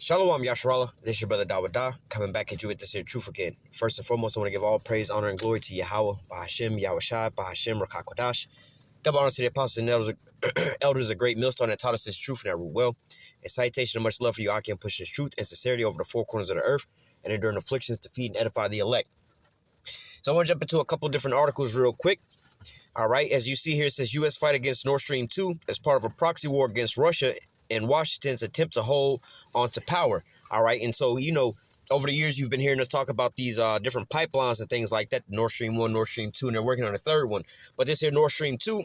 Shalom Yasharallah, this is your brother Dawada, coming back at you with this here truth again. First and foremost, I want to give all praise, honor, and glory to Yahweh, Bahashem, Yahushai, Bahashem, Rakakwadash. Double honor to the apostles and elders, a great millstone that taught us this truth and that rule well. And citation of much love for you, I can push this truth and sincerity over the four corners of the earth and enduring afflictions to feed and edify the elect. So I want to jump into a couple different articles real quick. All right, as you see here, it says U.S. fight against Nord Stream 2 as part of a proxy war against Russia and Washington's attempt to hold onto power. All right. And so, over the years, you've been hearing us talk about these different pipelines and things like that. Nord Stream 1, Nord Stream 2, and they're working on a third one. But this here Nord Stream 2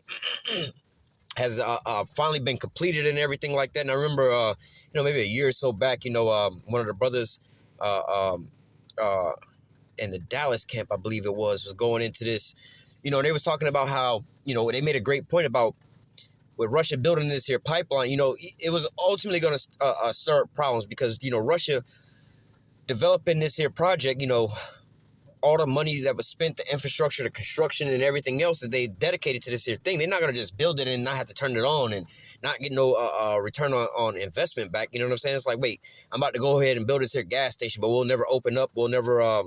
has finally been completed and everything like that. And I remember, maybe a year or so back, one of the brothers in the Dallas camp, I believe it was going into this, and they was talking about how, they made a great point about with Russia building this here pipeline, it was ultimately going to stir up problems because, Russia developing this here project, all the money that was spent, the infrastructure, the construction, and everything else that they dedicated to this here thing, they're not going to just build it and not have to turn it on and not get no return on investment back. You know what I'm saying? It's like, wait, I'm about to go ahead and build this here gas station, but we'll never open up. We'll never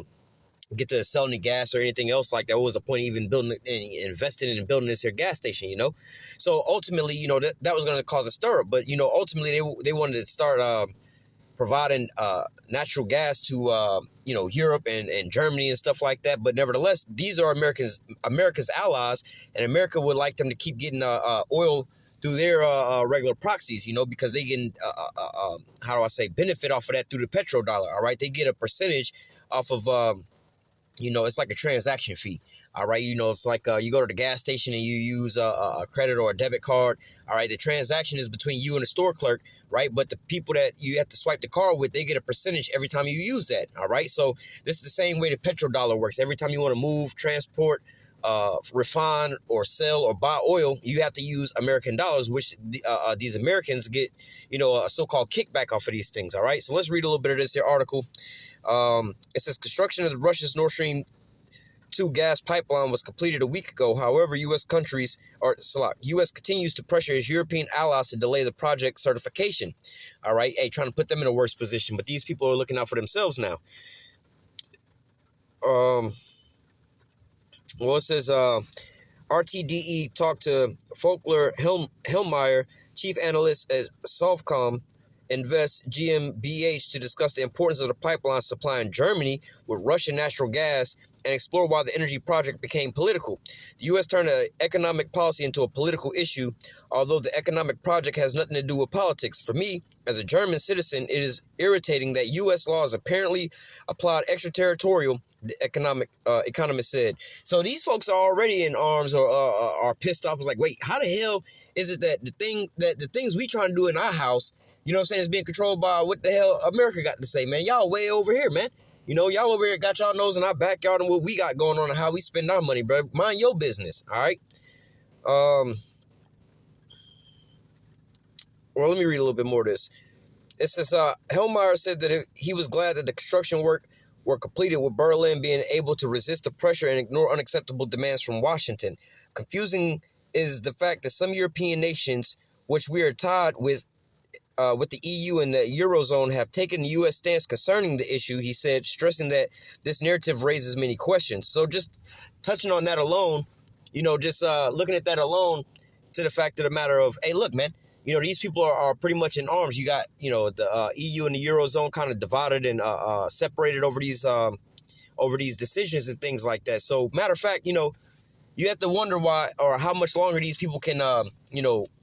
get to sell any gas or anything else like that. What was the point of even building and investing in and building this here gas station, So ultimately, that was going to cause a stir up. But, ultimately they wanted to start providing natural gas to, Europe and Germany and stuff like that. But nevertheless, these are America's allies, and America would like them to keep getting oil through their regular proxies, because they can, benefit off of that through the petrodollar. All right. They get a percentage off of, it's like a transaction fee. All right. It's like you go to the gas station and you use a credit or a debit card. All right. The transaction is between you and the store clerk. Right. But the people that you have to swipe the card with, they get a percentage every time you use that. All right. So this is the same way the petrodollar works. Every time you want to move, transport, refine or sell or buy oil, you have to use American dollars, which these Americans get, a so-called kickback off of these things. All right. So let's read a little bit of this here article. It says construction of Russia's Nord Stream 2 gas pipeline was completed a week ago. However, U.S. continues to pressure its European allies to delay the project certification. All right. Hey, trying to put them in a worse position. But these people are looking out for themselves now. It says RTDE talked to Folkler Hillmeyer, chief analyst at Sovcom Invest GmbH, to discuss the importance of the pipeline supplying Germany with Russian natural gas and explore why the energy project became political. The U.S. turned economic policy into a political issue, although the economic project has nothing to do with politics. For me, as a German citizen, it is irritating that U.S. laws apparently applied extraterritorial, the economist said. So these folks are already in arms or are pissed off. It's like, wait, how the hell is it that the things we trying to do in our house, is being controlled by what the hell America got to say, man? Y'all way over here, man. Y'all over here got y'all nose in our backyard and what we got going on and how we spend our money, bro. Mind your business, all right? Well, let me read a little bit more of this. It says, Hellmeyer said that he was glad that the construction work were completed, with Berlin being able to resist the pressure and ignore unacceptable demands from Washington. Confusing is the fact that some European nations, which we are tied with the EU and the Eurozone, have taken the U.S. stance concerning the issue, he said, stressing that this narrative raises many questions. So just touching on that alone, looking at that alone to the fact of the matter of, hey, look, man, these people are pretty much in arms. You got, the EU and the Eurozone kind of divided and separated over these decisions and things like that. So matter of fact, you have to wonder why or how much longer these people can,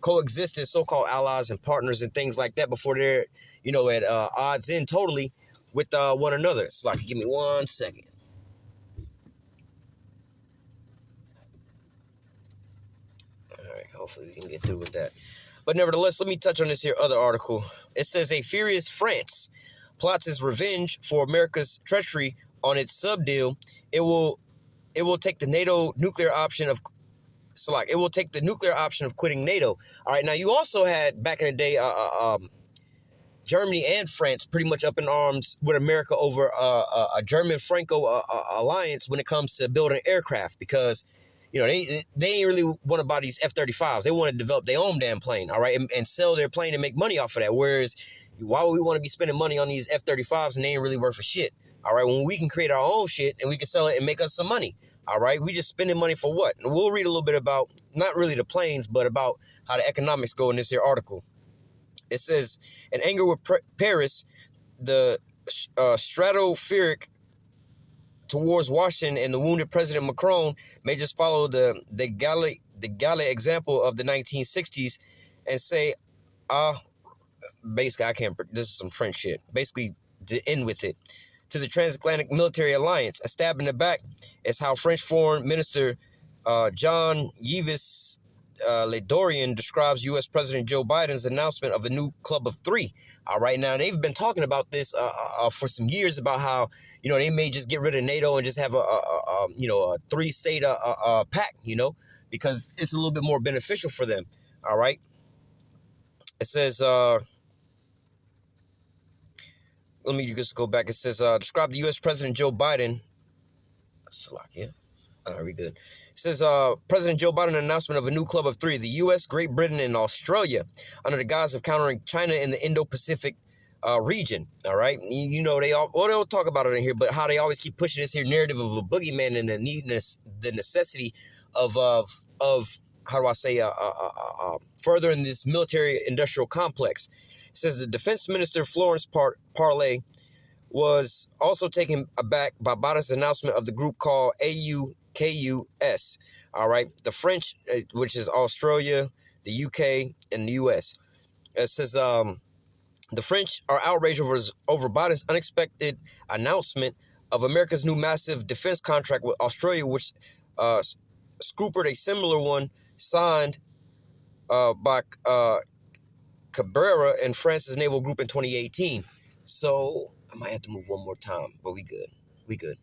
coexist as so-called allies and partners and things like that before they're, at odds in totally with one another. So, give me 1 second. All right, hopefully we can get through with that. But nevertheless, let me touch on this here other article. It says a furious France plots its revenge for America's treachery on its sub deal. It will take the NATO nuclear option of It will take the nuclear option of quitting NATO. All right. Now, you also had back in the day, Germany and France pretty much up in arms with America over a German-Franco alliance when it comes to building aircraft, because they ain't really want to buy these F-35s. They want to develop their own damn plane, all right, and sell their plane and make money off of that. Whereas, Why would we want to be spending money on these F-35s and they ain't really worth a shit? All right, when we can create our own shit and we can sell it and make us some money. All right, we just spending money for what? And we'll read a little bit about, not really the planes, but about how the economics go in this here article. It says, in anger with Paris, the stratospheric towards Washington and the wounded President Macron may just follow the galley example of the 1960s and say, basically, I can't, this is some French shit. Basically, to end with it. To the transatlantic military alliance, a stab in the back is how French Foreign Minister Jean-Yves Le Drian describes U.S. President Joe Biden's announcement of a new club of three. All right, now they've been talking about this for some years about how, you know, they may just get rid of NATO and just have a three-state pact, you know, because it's a little bit more beneficial for them. All right. It says, let me just go back. It says, describe the U.S. President Joe Biden. Slovakia. All right, we good. It says, President Joe Biden announcement of a new club of three, the U.S., Great Britain, and Australia, under the guise of countering China in the Indo-Pacific region. All right. You know, they'll talk about it in here, but how they always keep pushing this here narrative of a boogeyman and the necessity of how do I say, furthering this military industrial complex. It says the defense minister, Florence Parly, was also taken aback by Biden's announcement of the group called AUKUS. All right. The French, which is Australia, the UK, and the US. It says the French are outraged over Biden's unexpected announcement of America's new massive defense contract with Australia, which scuppered a similar one signed by Cabrera and France's naval group in 2018. So I might have to move one more time, but we good. We good.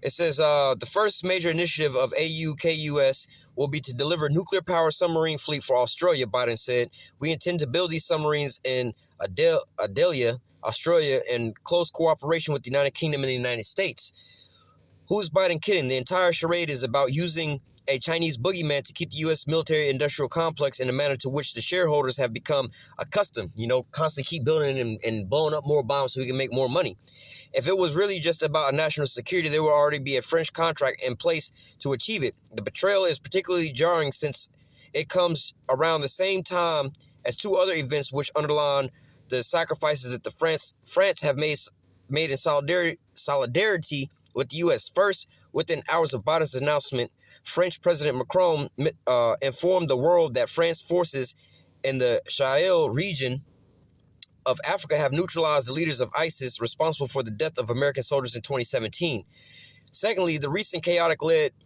It says the first major initiative of AUKUS will be to deliver nuclear-powered submarine fleet for Australia, Biden said. We intend to build these submarines in Adelaide, Australia, in close cooperation with the United Kingdom and the United States. Who's Biden kidding? The entire charade is about using a Chinese boogeyman to keep the U.S. military-industrial complex in a manner to which the shareholders have become accustomed, you know, constantly keep building and blowing up more bombs so we can make more money. If it was really just about national security, there would already be a French contract in place to achieve it. The betrayal is particularly jarring since it comes around the same time as two other events which underline the sacrifices that the France have made in solidarity with the U.S. First, within hours of Biden's announcement, French President Macron informed the world that France forces in the Sahel region of Africa have neutralized the leaders of ISIS responsible for the death of American soldiers in 2017. Secondly, the recent chaotic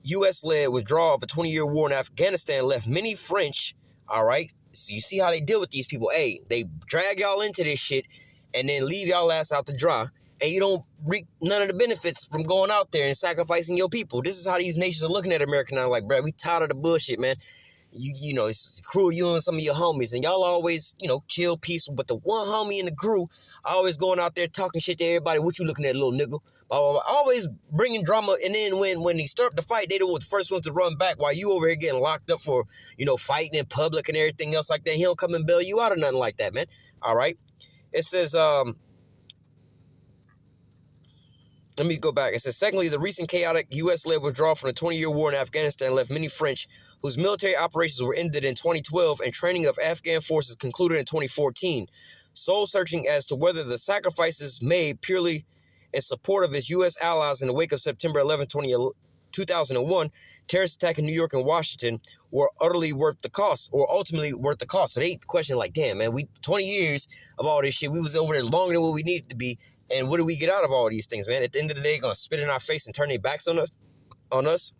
U.S.-led withdrawal of a 20-year war in Afghanistan left many French, all right, so you see how they deal with these people. Hey, they drag y'all into this shit and then leave y'all ass out to dry. And you don't reap none of the benefits from going out there and sacrificing your people. This is how these nations are looking at America now. Like, bro, we tired of the bullshit, man. You know, it's crew, you and some of your homies. And y'all always, you know, chill, peaceful. But the one homie in the crew, always going out there talking shit to everybody. What you looking at, little nigga? Always bringing drama. And then when they start the fight, they the first ones to run back while you over here getting locked up for, you know, fighting in public and everything else like that. He don't come and bail you out or nothing like that, man. All right. It says, let me go back. It says, secondly, the recent chaotic U.S.-led withdrawal from the 20-year war in Afghanistan left many French whose military operations were ended in 2012 and training of Afghan forces concluded in 2014, soul-searching as to whether the sacrifices made purely in support of its U.S. allies in the wake of September 11, 2001, terrorist attack in New York and Washington were utterly worth the cost, or ultimately worth the cost. So they question like, damn, man, 20 years of all this shit, we was over there longer than what we needed to be. And what do we get out of all these things, man? At the end of the day, they're going to spit in our face and turn their backs on us.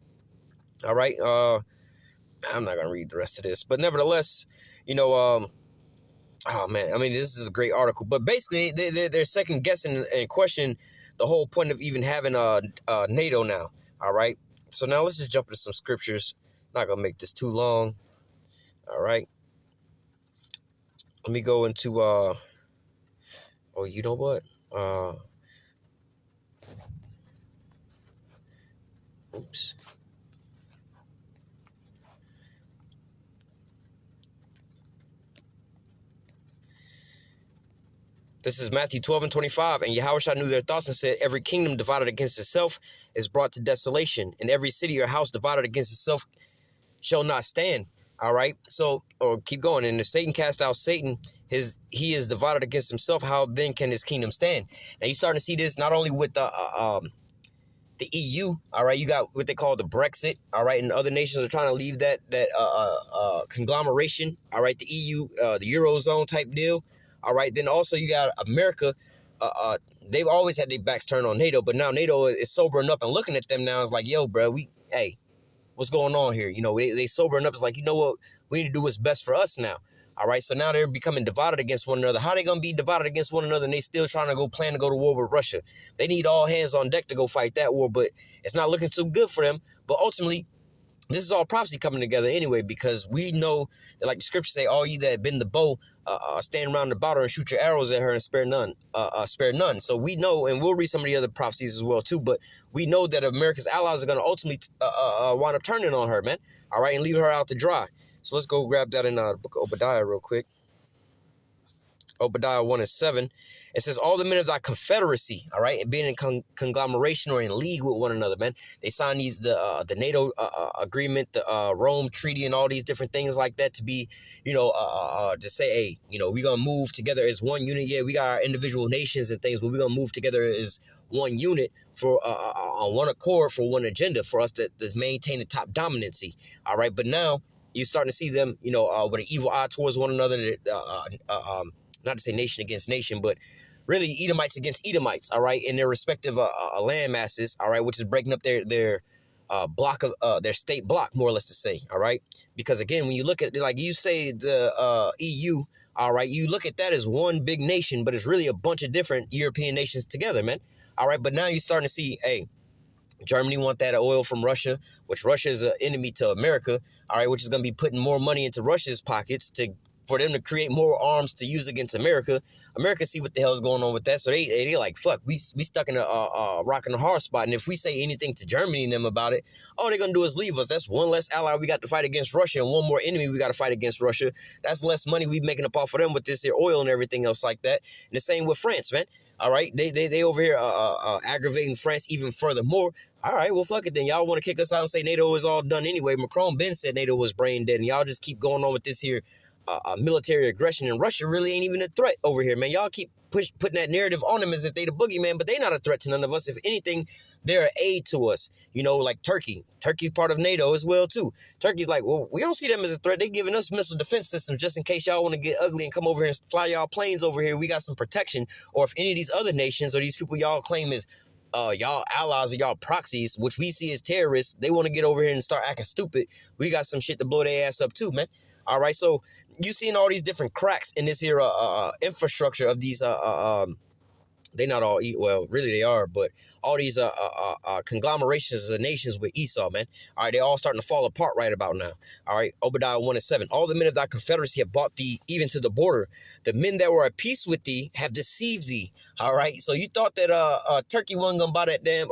All right. I'm not going to read the rest of this. But nevertheless, you know, oh, man, I mean, this is a great article. But basically, they're second-guessing and questioning the whole point of even having NATO now. All right. So now let's just jump into some scriptures. Not going to make this too long. All right. Let me go into, oh, you know what? Oops. This is Matthew 12:25. And Yahushua knew their thoughts and said, every kingdom divided against itself is brought to desolation, and every city or house divided against itself shall not stand. All right. So, or keep going. And if Satan cast out Satan, he is divided against himself. How then can his kingdom stand? Now you're starting to see this not only with the EU. All right. You got what they call the Brexit. All right. And other nations are trying to leave that conglomeration. All right. The EU, the Eurozone type deal. All right. Then also you got America. They've always had their backs turned on NATO, but now NATO is sobering up and looking at them now. It's like, yo, bro, hey, what's going on here? You know, they sobering up. It's like, you know what? We need to do what's best for us now. All right. So now they're becoming divided against one another. How are they going to be divided against one another and they still trying to plan to go to war with Russia? They need all hands on deck to go fight that war, but it's not looking too good for them. But ultimately, this is all prophecy coming together anyway, because we know that, like the scriptures say, all ye that bend the bow, stand around about her and shoot your arrows at her and spare none. So we know, and we'll read some of the other prophecies as well too, but we know that America's allies are going to ultimately wind up turning on her, man. All right, and leave her out to dry. So let's go grab that in the book of Obadiah real quick. Obadiah 1:7. It says, all the men of thy confederacy, all right, and being in conglomeration or in league with one another, man. They signed the NATO agreement, the Rome Treaty, and all these different things like that to be, to say, hey, we're going to move together as one unit. Yeah, we got our individual nations and things, but we're going to move together as one unit for on one accord for one agenda for us to maintain the top dominancy, all right? But now you're starting to see them, with an evil eye towards one another, not to say nation against nation, but really Edomites against Edomites, all right, in their respective land masses, all right, which is breaking up their block of their state block, more or less to say, all right, because again, when you look at, like you say, the EU, all right, you look at that as one big nation, but it's really a bunch of different European nations together, man, all right, but now you're starting to see, hey, Germany want that oil from Russia, which Russia is an enemy to America, all right, which is going to be putting more money into Russia's pockets for them to create more arms to use against America. America see what the hell is going on with that, so they like, fuck, we stuck in a rock and a hard spot, and if we say anything to Germany and them about it, all they're gonna do is leave us. That's one less ally we got to fight against Russia, and one more enemy we got to fight against Russia. That's less money we making up off of them with this here oil and everything else like that. And the same with France, man. All right, they over here aggravating France even furthermore. All right, well, fuck it then. Y'all want to kick us out and say NATO is all done anyway. Macron Ben said NATO was brain dead, and y'all just keep going on with this here military aggression, and Russia really ain't even a threat over here, man. Y'all keep putting that narrative on them as if they the boogeyman, but they not a threat to none of us. If anything, they're an aid to us, like Turkey. Turkey's part of NATO as well too. Turkey's like, well, we don't see them as a threat. They giving us missile defense systems just in case y'all want to get ugly and come over here and fly y'all planes over here. We got some protection. Or if any of these other nations or these people y'all claim is y'all allies or y'all proxies, which we see as terrorists, they want to get over here and start acting stupid, we got some shit to blow their ass up too, man. All right, so you seeing all these different cracks in this here infrastructure of these they not all eat well, really they are, but all these conglomerations of nations with Esau, man. All right, they all starting to fall apart right about now. All right, Obadiah 1:7. All the men of thy confederacy have bought thee even to the border. The men that were at peace with thee have deceived thee. All right, so you thought that Turkey wasn't gonna buy that damn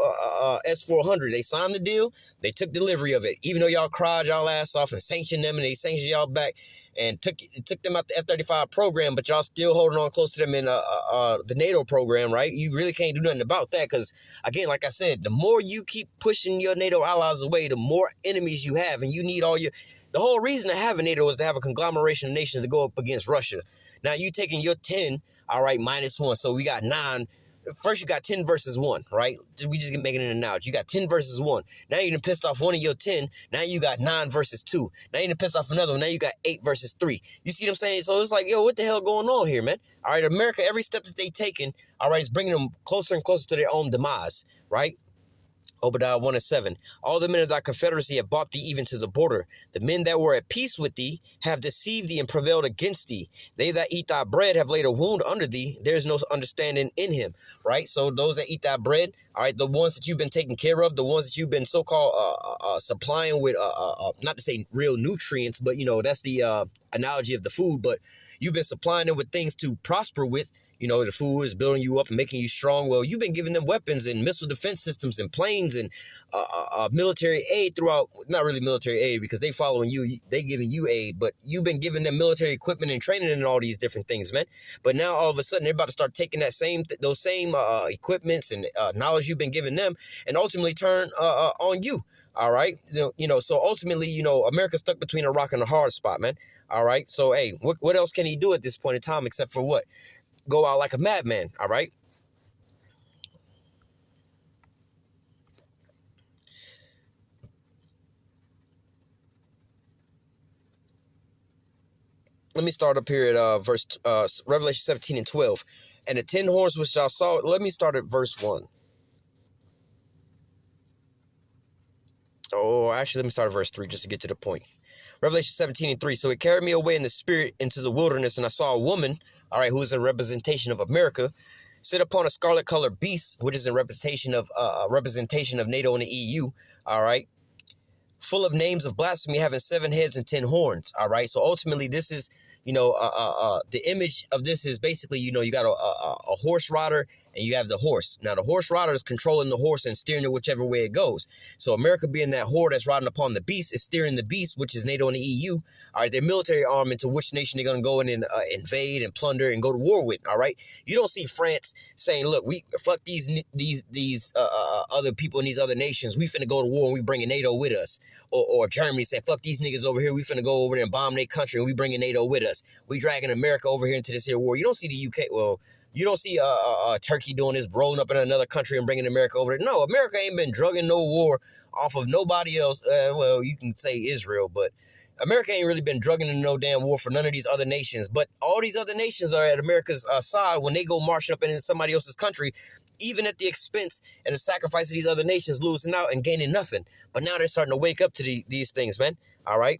S-400. They signed the deal. They took delivery of it, even though y'all cried y'all ass off and sanctioned them, and they sanctioned y'all back and took them out the F-35 program, but y'all still holding on close to them in the NATO program, right? You really can't do nothing about that because, again, like I said, the more you keep pushing your NATO allies away, the more enemies you have, and you need the whole reason to have a NATO is to have a conglomeration of nations to go up against Russia. Now, you taking your 10, all right, -1, so we got 9. First, you got 10 versus 1, right? We just making an analogy. You got 10 versus 1. Now you done pissed off one of your 10. Now you got 9 versus 2. Now you done pissed off another one. Now you got 8 versus 3. You see what I'm saying? So it's like, yo, what the hell going on here, man? All right, America, every step that they taking, all right, is bringing them closer and closer to their own demise, right? Obadiah 1:7. All the men of thy confederacy have bought thee even to the border. The men that were at peace with thee have deceived thee and prevailed against thee. They that eat thy bread have laid a wound under thee. There is no understanding in him. Right? So those that eat thy bread, all right, the ones that you've been taking care of, the ones that you've been so-called supplying with, not to say real nutrients, but, that's the analogy of the food, but you've been supplying them with things to prosper with. You know, the food is building you up and making you strong. Well, you've been giving them weapons and missile defense systems and planes and military aid throughout. Not really military aid because they following you. They giving you aid, but you've been giving them military equipment and training and all these different things, man. But now all of a sudden they're about to start taking that those same equipments and knowledge you've been giving them and ultimately turn on you. All right. So ultimately, America's stuck between a rock and a hard spot, man. All right. So, hey, what else can he do at this point in time except for what? Go out like a madman, all right? Let me start up here at Revelation 17 and 12. And the 10 horns which I saw, let me start at verse 1. Oh, actually, let me start at verse 3 just to get to the point. Revelation 17 and 3. So it carried me away in the spirit into the wilderness, and I saw a woman, all right, who is a representation of America, sit upon a scarlet-colored beast, which is a representation of NATO and the EU, all right, full of names of blasphemy, having 7 heads and 10 horns, all right? So ultimately, this is, the image of this is basically, you got a horse rider and you have the horse. Now, the horse rider is controlling the horse and steering it whichever way it goes. So America being that horde that's riding upon the beast is steering the beast, which is NATO and the EU. All right, their military arm into which nation they're going to go in and invade and plunder and go to war with. All right, you don't see France saying, "Look, we fuck these other people in these other nations. We finna go to war and we bringing NATO with us." Or Germany saying, "Fuck these niggas over here. We finna go over there and bomb their country and we bringing NATO with us. We dragging America over here into this here war." You don't see the UK. Well, you don't see Turkey doing this, rolling up in another country and bringing America over there. No, America ain't been drugging no war off of nobody else. Well, you can say Israel, but America ain't really been drugging in no damn war for none of these other nations. But all these other nations are at America's side when they go marching up into somebody else's country, even at the expense and the sacrifice of these other nations losing out and gaining nothing. But now they're starting to wake up to these things, man. All right.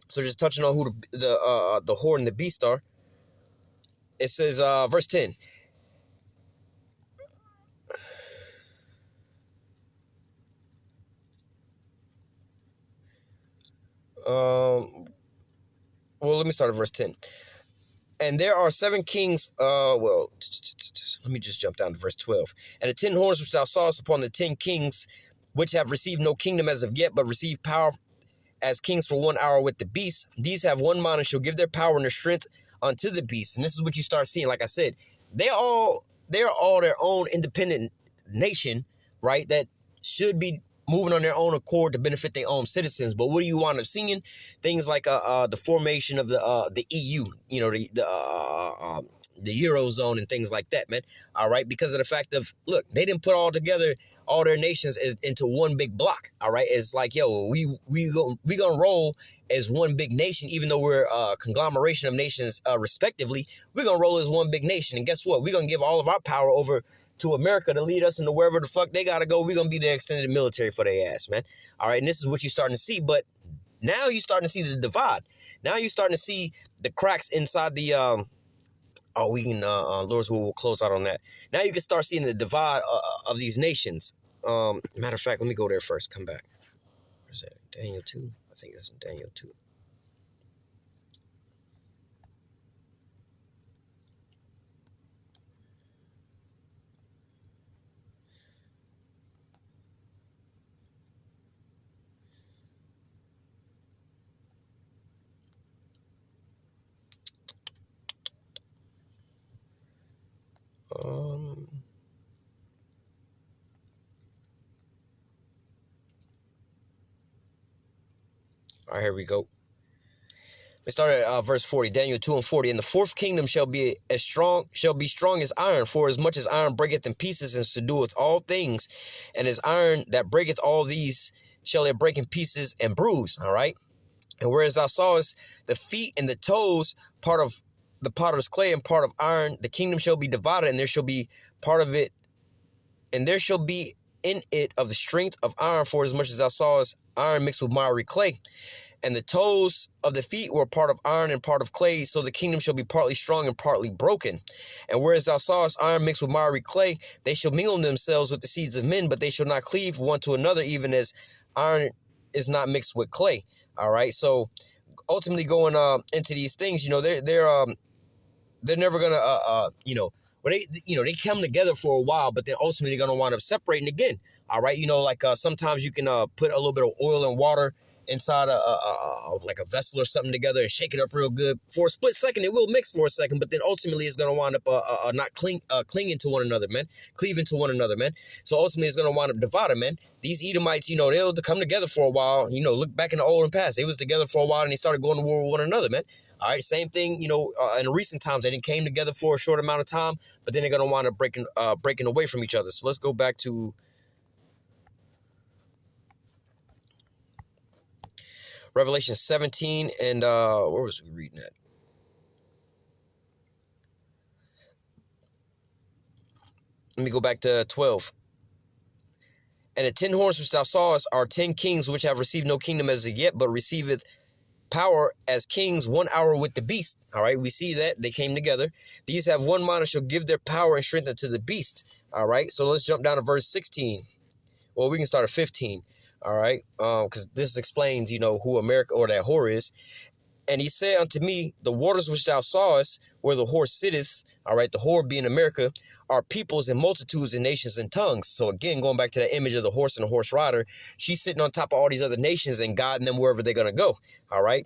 So just touching on who the horde and the beast are. It says, verse 10. Well, let me start at verse 10. And there are 7 kings, let me just jump down to verse 12. And the 10 horns which thou sawest upon the 10 kings, which have received no kingdom as of yet, but receive power as kings for 1 hour with the beast. These have one mind and shall give their power and their strength unto the beast. And this is what you start seeing. Like I said, they're all their own independent nation, right? That should be moving on their own accord to benefit their own citizens. But what do you wind up seeing? Things like the formation of the EU, the Eurozone and things like that, man. All right, because of the fact of, look, they didn't put all together all their nations into one big block. All right, it's like, yo, we gonna roll as one big nation, even though we're a conglomeration of nations respectively. We're gonna roll as one big nation, and guess what? We're gonna give all of our power over to America to lead us into wherever the fuck they gotta go. We're gonna be the extended military for their ass, man. All right, and this is what you're starting to see. But now you're starting to see the divide. Now you're starting to see the cracks inside the Lord's will we'll close out on that. Now you can start seeing the divide of these nations. Matter of fact, let me go there first. Come back. Where's that? Daniel 2? I think it's in Daniel 2. All right, here we go. We start at verse 40, Daniel 2 and 40. And the fourth kingdom shall be strong as iron, for as much as iron breaketh in pieces and subdueth all things, and as iron that breaketh all these shall it break in pieces and bruise. All right. And whereas thou sawest the feet and the toes, part of the potter's clay and part of iron, the kingdom shall be divided, and there shall be part of it, and there shall be in it of the strength of iron, for as much as thou sawest iron mixed with miry clay. And the toes of the feet were part of iron and part of clay, so the kingdom shall be partly strong and partly broken. And whereas thou sawest iron mixed with miry clay, they shall mingle themselves with the seeds of men, but they shall not cleave one to another, even as iron is not mixed with clay. All right, so ultimately going into these things, they're never gonna well, they come together for a while, but then ultimately they're gonna wind up separating again. All right, like sometimes you can put a little bit of oil and water inside like a vessel or something together and shake it up real good for a split second. It will mix for a second, but then ultimately it's gonna wind up not clinging to one another, man, cleaving to one another, man. So ultimately it's gonna wind up dividing, man. These Edomites, they'll come together for a while. Look back in the olden past, they was together for a while and they started going to war with one another, man. All right, same thing, in recent times, they didn't came together for a short amount of time, but then they're going to wind up breaking away from each other. So let's go back to Revelation 17, and where was we reading at? Let me go back to 12. And the 10 horns which thou sawest are 10 kings which have received no kingdom as of yet, but receiveth power as kings 1 hour with the beast. All right, we see that they came together. These have one mind and shall give their power and strength unto the beast. All right, so let's jump down to verse 16. Well, we can start at 15. All right, because this explains, who America or that whore is. And he said unto me, the waters which thou sawest, where the whore sitteth, all right, the whore being America, are peoples and multitudes and nations and tongues. So again, going back to that image of the horse and the horse rider, she's sitting on top of all these other nations and guiding them wherever they're going to go. All right.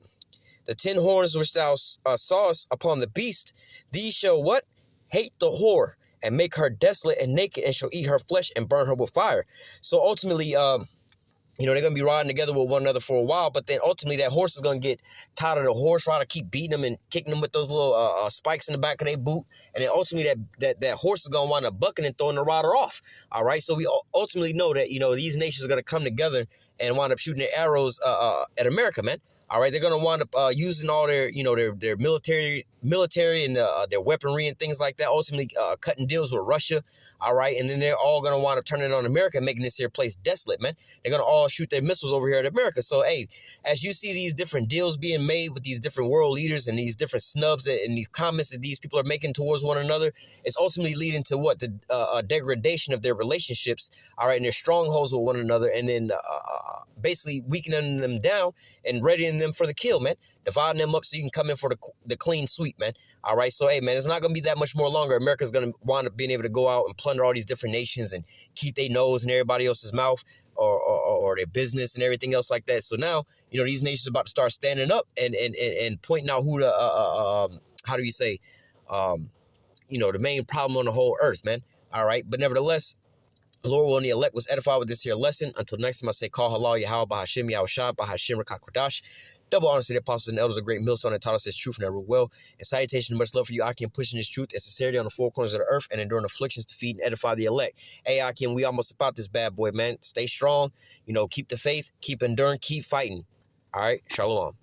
The 10 horns which thou sawest upon the beast, these shall what? Hate the whore and make her desolate and naked, and shall eat her flesh and burn her with fire. So ultimately, they're going to be riding together with one another for a while, but then ultimately that horse is going to get tired of the horse rider keep beating them and kicking them with those little spikes in the back of their boot. And then ultimately that horse is going to wind up bucking and throwing the rider off. All right. So we ultimately know that, these nations are going to come together and wind up shooting their arrows at America, man. All right. They're going to wind up using all their, their military and their weaponry and things like that, ultimately cutting deals with Russia. All right. And then they're all going to wind up turning on America and making this here place desolate, man. They're going to all shoot their missiles over here at America. So, hey, as you see these different deals being made with these different world leaders and these different snubs and these comments that these people are making towards one another, it's ultimately leading to what? The degradation of their relationships, all right, and their strongholds with one another, and then basically weakening them down and readying them for the kill, man. Dividing them up so you can come in for the clean sweep, man. All right, so, hey, man, it's not going to be that much more longer. America's going to wind up being able to go out and plunder all these different nations and keep their nose in everybody else's mouth or their business and everything else like that. So now, these nations are about to start standing up and pointing out who the, how do you say, the main problem on the whole earth, man. All right, but nevertheless, the Lord will and the elect was edified with this here lesson. Until next time, I say, call halal Yahweh Bahashim Yahushua Bahashim Rakakwadash. Double honor to the apostles and elders of great millstone and taught us this truth and that rule well. And salutation and much love for you, Akim, pushing this truth and sincerity on the four corners of the earth and enduring afflictions to feed and edify the elect. Hey, Akim, we almost about this bad boy, man. Stay strong. Keep the faith, keep enduring, keep fighting. All right, shalom.